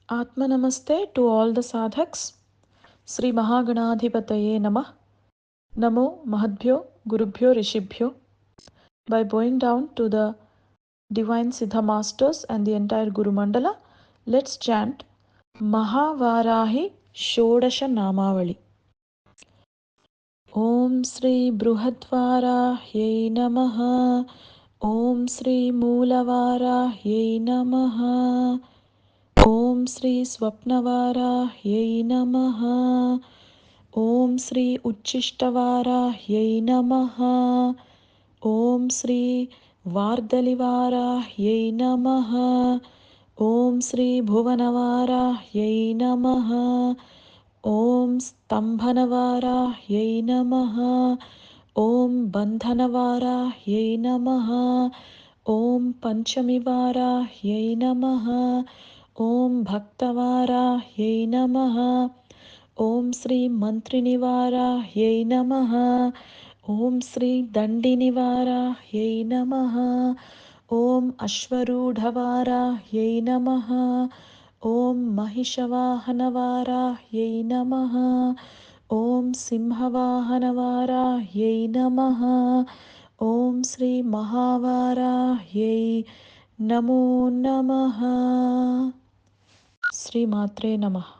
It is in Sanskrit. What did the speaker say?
Atmanamaste to all the sadhaks. Sri Mahaganadhipataye Namah. Namo Mahadbhyo Gurubhyo Rishibhyo. By bowing down to the Divine Siddha Masters and the entire Guru Mandala, let's chant Mahavarahi Shodasha Namavali. Om Sri Bruhadvarahye Namaha. Om Sri Moolavarahyai Namaha. Om Sri Swapnavarahyai Namaha. Om Sri Uchishtavarahyai Namaha. Om Sri Vardalivarahyai Namaha. Om Sri Bhuvanavarahyai Namaha. Om Stambhanavarahyai Namaha. Om Bandhanavarahyai Namaha. Om Panchamivarahyai Namaha. Om Bhaktavarahyai Namaha. Om Sri Mantrinivarahyai Namaha. Om Sri Dandinivarahyai Namaha. Om Ashvarudhavarahyai Namaha. Om Mahishavahanavarahyai Namaha. Om Simhavahanavarahye Namaha. Om Sri Mahavarahye Namo Namaha. Sri Matre Namaha.